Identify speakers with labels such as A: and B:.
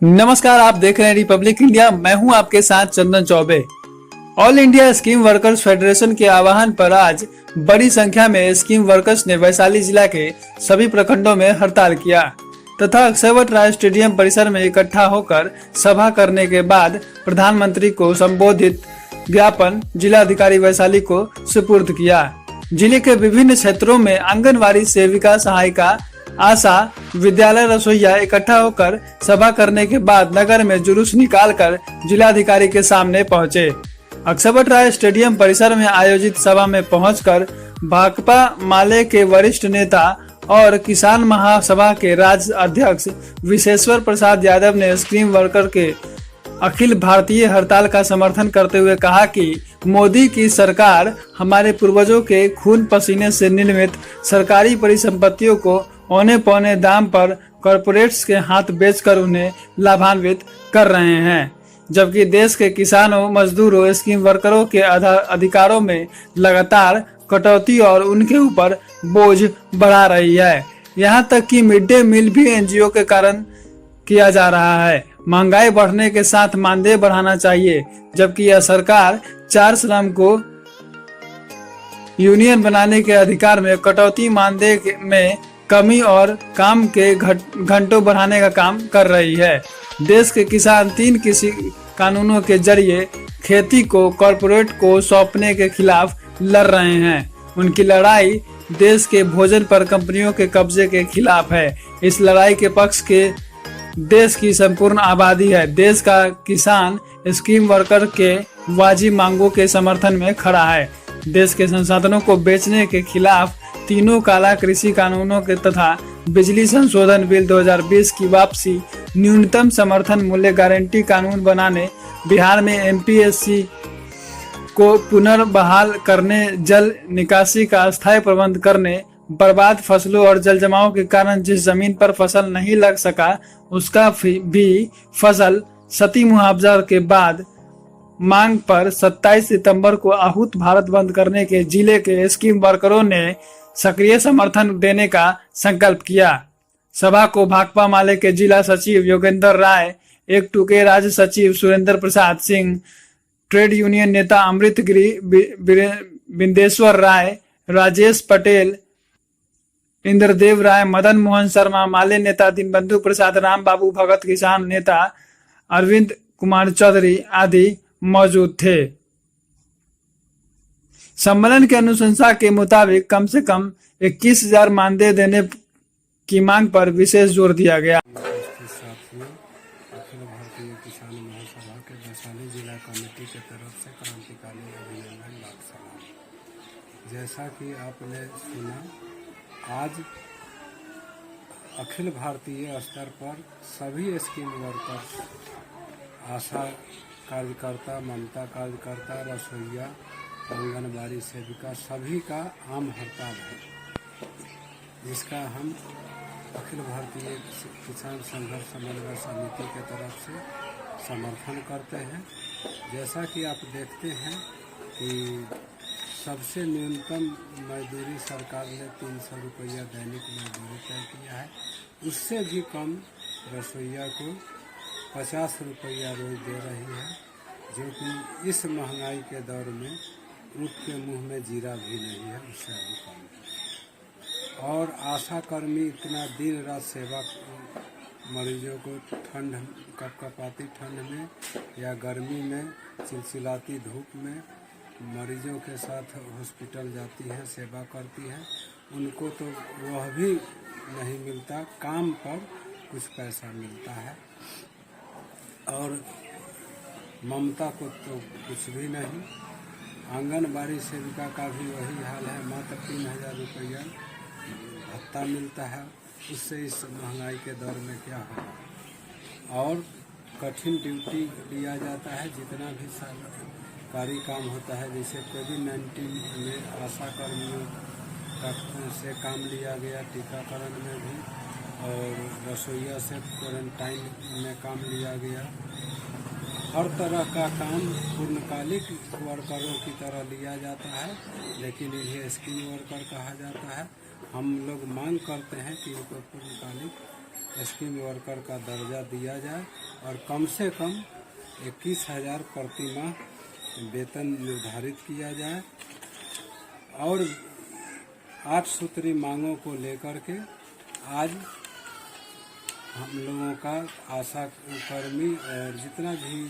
A: नमस्कार, आप देख रहे हैं रिपब्लिक इंडिया। मैं हूं आपके साथ Chandan Choubey. All India scheme workers federation के आह्वान पर आज बड़ी संख्या में स्कीम वर्कर्स ने वैशाली जिला के सभी प्रखंडों में हड़ताल किया तथा अक्षयवट राय स्टेडियम परिसर में इकट्ठा होकर सभा करने के बाद प्रधानमंत्री को संबोधित ज्ञापन जिलाधिकारी वैशाली को सुपुर्द किया। जिले के विभिन्न क्षेत्रों में आंगनबाड़ी सेविका, सहायिका, आशा, विद्यालय रसोईया इकट्ठा होकर सभा करने के बाद नगर में जुलूस निकालकर जिलाधिकारी के सामने पहुंचे। अक्षयवट राय स्टेडियम परिसर में आयोजित सभा में पहुंचकर भाकपा माले के वरिष्ठ नेता और किसान महासभा के राज्य अध्यक्ष विशेश्वर प्रसाद यादव ने स्कीम वर्कर के अखिल भारतीय हड़ताल का समर्थन करते हुए कहा कि मोदी की सरकार हमारे पूर्वजों के खून पसीने से निर्मित सरकारी परिसंपत्तियों को औने पौने दाम पर कॉरपोरेट्स के हाथ बेचकर उन्हें लाभान्वित कर रहे हैं, जबकि देश के किसानों, मजदूरों, स्कीम वर्करों के अधिकारों में लगातार कटौती और उनके ऊपर बोझ बढ़ा रही है। यहाँ तक कि मिड डे मील भी एनजीओ के कारण किया जा रहा है। महंगाई बढ़ने के साथ मानदेय बढ़ाना चाहिए, जबकि यह सरकार 4 श्रम को यूनियन बनाने के अधिकार में कटौती, मानदेय में कमी और काम के घंटों बढ़ाने का काम कर रही है। देश के किसान 3 कृषि कानूनों के जरिए खेती को कॉरपोरेट को सौंपने के खिलाफ लड़ रहे हैं। उनकी लड़ाई देश के भोजन पर कंपनियों के कब्जे के खिलाफ है। इस लड़ाई के पक्ष के देश की संपूर्ण आबादी है। देश का किसान स्कीम वर्कर के वाजिब मांगों के समर्थन में खड़ा है। देश के संसाधनों को बेचने के खिलाफ तीनों काला कृषि कानूनों के तथा बिजली संशोधन बिल 2020 की वापसी, न्यूनतम समर्थन मूल्य गारंटी कानून बनाने, बिहार में एमपीएससी को पुनर्बहाल करने, जल निकासी का अस्थायी प्रबंध करने, बर्बाद फसलों और जलजमाव के कारण जिस जमीन पर फसल नहीं लग सका उसका भी फसल क्षति मुआवजा के बाद मांग पर 27 सितंबर को आहूत भारत बंद करने के जिले के स्कीम वर्करों ने सक्रिय समर्थन देने का संकल्प किया। सभा को भाकपा माले के जिला सचिव योगेंद्र राय, एकटू के राज्य सचिव सुरेंद्र प्रसाद सिंह, ट्रेड यूनियन नेता अमृत गिरी, बिंदेश्वर राय, राजेश पटेल, इंद्रदेव राय, मदन मोहन शर्मा, माले नेता दीनबंधु प्रसाद, राम बाबू भगत, किसान नेता अरविंद कुमार चौधरी आदि मौजूद थे। सम्मेलन की अनुशंसा के मुताबिक कम से कम 21,000 मानदेय देने की मांग पर विशेष जोर दिया गया।
B: साथियों, अखिल भारतीय किसान महासभा के वैशाली जिला कमेटी की तरफ से क्रांतिकारी अभिनंदन लाख सलाम। जैसा कि आपने सुना, आज अखिल भारतीय स्तर पर सभी स्कीम वर्कर्स, आशा कार्यकर्ता, ममता कार्यकर्ता, रसोईया, आंगनबाड़ी सेविका सभी का आम हड़ताल है, जिसका हम अखिल भारतीय किसान संघर्ष समन्वय समिति के तरफ से समर्थन करते हैं। जैसा कि आप देखते हैं कि सबसे न्यूनतम मजदूरी सरकार ने 300 रुपया दैनिक मजदूरी तय किया है। उससे भी कम रसोईया को 50 रुपया रोज दे रही है, जो कि इस महंगाई के दौर में ऊँट के मुंह में जीरा भी नहीं है, उससे भी कम है। और आशा कर्मी इतना दिन रात सेवा मरीजों को ठंड, कपकपाती ठंड में या गर्मी में, चिलचिलाती धूप में मरीजों के साथ हॉस्पिटल जाती है, सेवा करती है। उनको तो वह भी नहीं मिलता, काम पर कुछ पैसा मिलता है। और ममता को तो कुछ भी नहीं। आंगनबाड़ी सेविका का भी वही हाल है, मात्र 3,000 रुपया भत्ता मिलता है। उससे इस महंगाई के दौर में क्या होगा। और कठिन ड्यूटी लिया जाता है, जितना भी सरकारी काम होता है, जैसे कोविड-19 में आशा कर्मियों का से काम लिया गया, टीकाकरण में भी, और रसोईया से क्वारंटाइन में काम लिया गया। हर तरह का काम पूर्णकालिक वर्करों की तरह लिया जाता है, लेकिन इन्हें स्कीम वर्कर कहा जाता है। हम लोग मांग करते हैं कि इनको पूर्णकालिक स्कीम वर्कर का दर्जा दिया जाए और कम से कम 21,000 प्रति माह वेतन निर्धारित किया जाए। और 8 सूत्री मांगों को लेकर के आज हम लोगों का आशा कर्मी और जितना भी